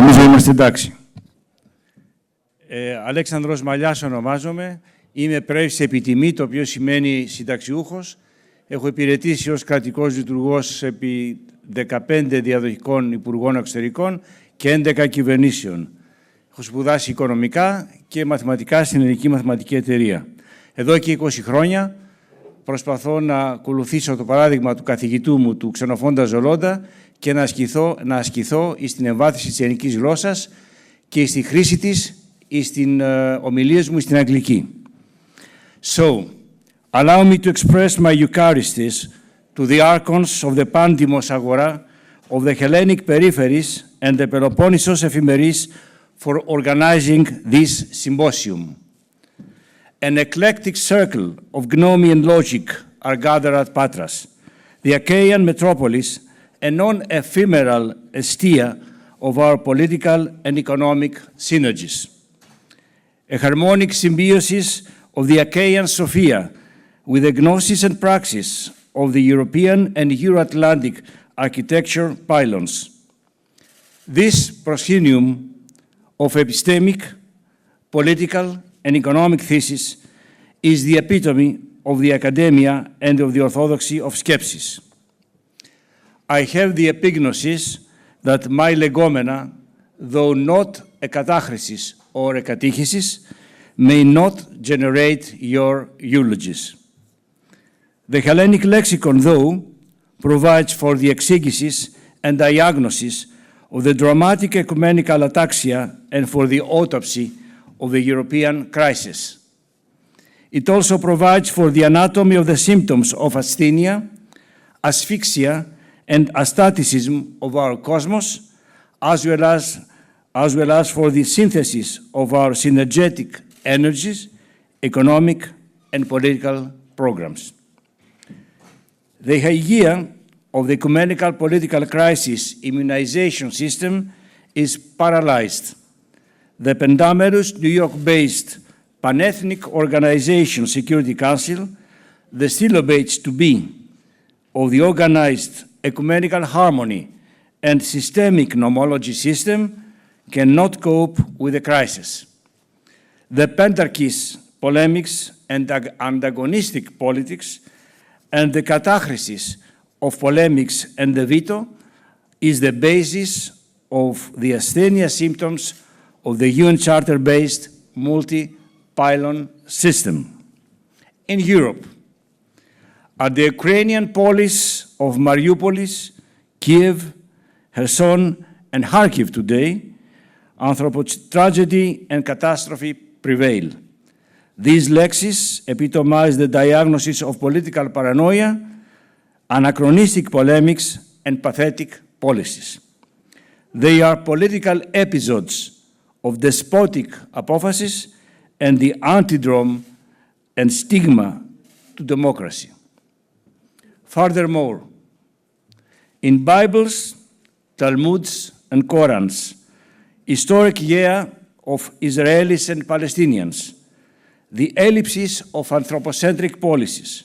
Νομίζω είμαστε εντάξει. Αλέξανδρος Μαλλιάς ονομάζομαι. Είμαι πρέσβης επί Τιμή, το οποίο σημαίνει συνταξιούχος. Έχω υπηρετήσει ως κρατικός λειτουργός επί 15 διαδοχικών υπουργών εξωτερικών και 11 κυβερνήσεων. Έχω σπουδάσει οικονομικά και μαθηματικά στην Ελληνική Μαθηματική Εταιρεία. Εδώ και 20 χρόνια προσπαθώ να ακολουθήσω το παράδειγμα του καθηγητού μου, του Ξενοφόντα Ζολόντα, και να ασκηθώ στην εμβάθυνση της ελληνικής γλώσσας και στη χρήση της στην ομιλίες μου στην αγγλική. So, allow me to express my Eucharisties to the archons of the Pandimos Agora, of the Hellenic peripheries and the Peloponnesos Ephemeris for organizing this symposium. An eclectic circle of gnome and logic are gathered at Patras, the Achaean metropolis, a non-ephemeral estia of our political and economic synergies. A harmonic symbiosis of the Achaean Sophia with the gnosis and praxis of the European and Euro-Atlantic architecture pylons. This proscenium of epistemic, political, and economic thesis is the epitome of the academia and of the orthodoxy of skepsis. I have the epignosis that my legomena, though not a catachresis or a catechesis, may not generate your eulogies. The Hellenic lexicon, though, provides for the exegesis and diagnosis of the dramatic ecumenical ataxia and for the autopsy of the European crisis. It also provides for the anatomy of the symptoms of asthenia, asphyxia, and astaticism of our cosmos, as well as for the synthesis of our synergetic energies, economic and political programs. The idea of the ecumenical political crisis immunization system is paralyzed. The Pendamerus New York-based Pan-Ethnic Organization Security Council, the stilobates to be of the organized ecumenical harmony and systemic nomology system, cannot cope with the crisis. The pentarchy's polemics and antagonistic politics and the catachresis of polemics and the veto is the basis of the asthenia symptoms of the UN Charter-based multi-pylon system. In Europe, at the Ukrainian polis of Mariupolis, Kiev, Kherson, and Kharkiv today, tragedy and catastrophe prevail. These lexes epitomize the diagnosis of political paranoia, anachronistic polemics, and pathetic policies. They are political episodes of despotic apophasis and the antidrome and stigma to democracy. Furthermore, in Bibles, Talmuds, and Korans, historic year of Israelis and Palestinians, the ellipses of anthropocentric policies,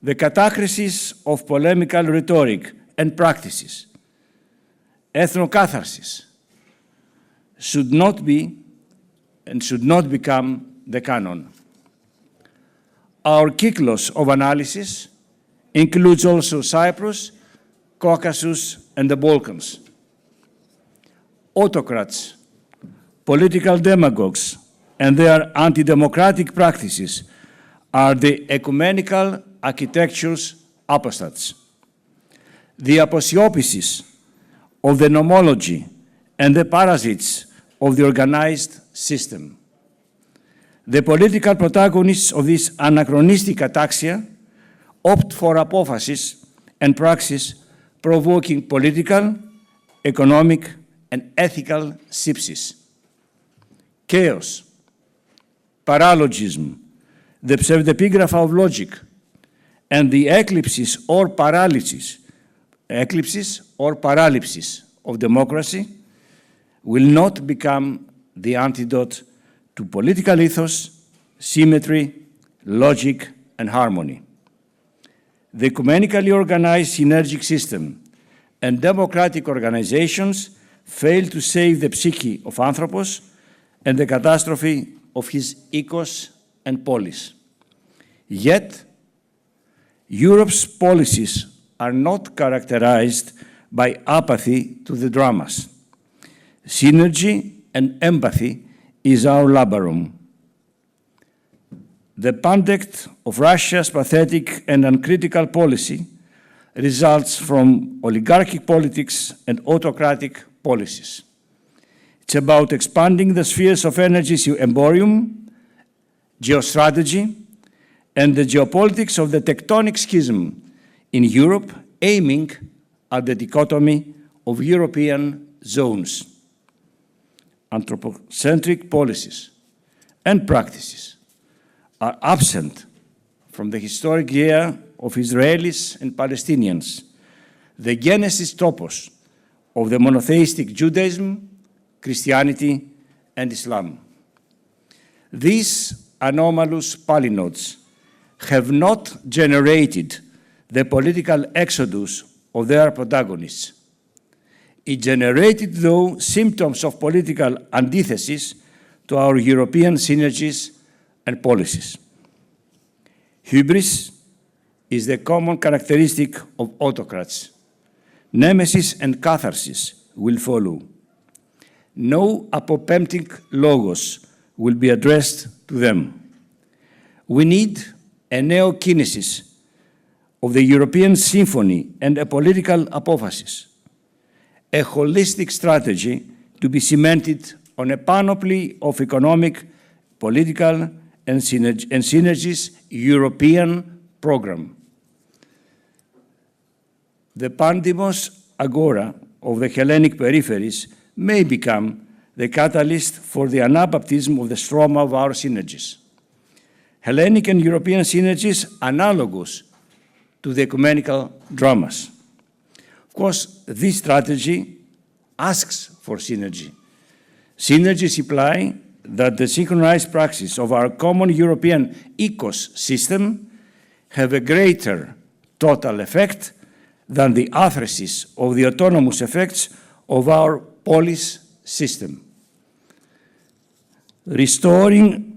the catachresis of polemical rhetoric and practices, ethnocatharsis, should not be and should not become the canon. Our kyklos of analysis includes also Cyprus, Caucasus, and the Balkans. Autocrats, political demagogues, and their anti-democratic practices are the ecumenical architecture's apostates. The aposiopesis of the nomology and the parasites of the organized system. The political protagonists of this anachronistic ataxia opt for apophasis and praxis provoking political, economic, and ethical sepsis. Chaos, paralogism, the pseudepigrapha of logic, and the eclipses or paralysis of democracy will not become the antidote to political ethos, symmetry, logic, and harmony. The ecumenically organized synergic system and democratic organizations failed to save the psyche of Anthropos and the catastrophe of his ethos and polis. Yet, Europe's policies are not characterized by apathy to the dramas. Synergy and empathy is our labarum. The pandect of Russia's pathetic and uncritical policy results from oligarchic politics and autocratic policies. It's about expanding the spheres of energy emporium, geostrategy, and the geopolitics of the tectonic schism in Europe, aiming at the dichotomy of European zones. Anthropocentric policies and practices are absent from the historic year of Israelis and Palestinians, the genesis topos of the monotheistic Judaism, Christianity, and Islam. These anomalous polynodes have not generated the political exodus of their protagonists. It generated, though, symptoms of political antithesis to our European synergies and policies. Hubris is the common characteristic of autocrats. Nemesis and catharsis will follow. No apopemptic logos will be addressed to them. We need a neo-kinesis of the European symphony and a political apophasis, a holistic strategy to be cemented on a panoply of economic, political, and synergies European program. The pandemos agora of the Hellenic peripheries may become the catalyst for the anabaptism of the stroma of our synergies. Hellenic and European synergies analogous to the ecumenical dramas. Of course, this strategy asks for synergy. Synergies imply that the synchronized praxis of our common European ecosystem have a greater total effect than the atheresis of the autonomous effects of our polis system. Restoring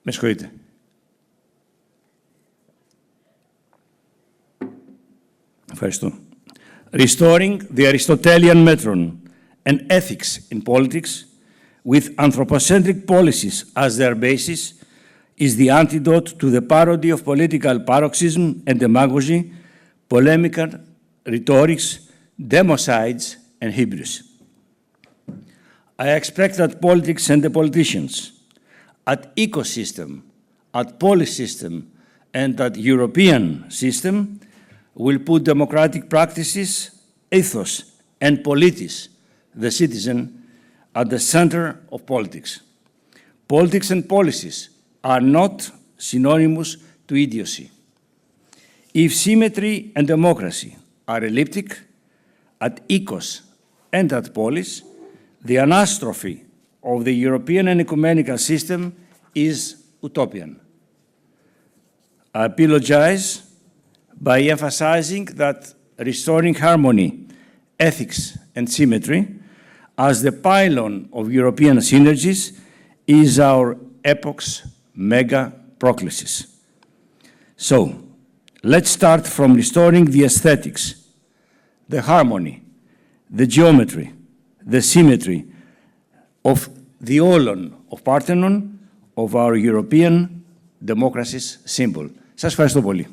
Με συγχωρείτε. Ευχαριστώ. Restoring the Aristotelian metron and ethics in politics with anthropocentric policies as their basis is the antidote to the parody of political paroxysm and demagogy, polemical rhetorics, democides, and hubris. I expect that politics and the politicians at ecosystem, at policy system, and at European system will put democratic practices, ethos, and politis, the citizen, at the center of politics. Politics and policies are not synonymous to idiocy. If symmetry and democracy are elliptic, at ecos and at polis, the anastrophe of the European and ecumenical system is utopian. I apologize by emphasizing that restoring harmony, ethics, and symmetry as the pylon of European synergies is our epoch's mega proclisis. So, let's start from restoring the aesthetics, the harmony, the geometry, the symmetry of the όλον of Parthenon of our European democracy's symbol. Σας ευχαριστώ πολύ.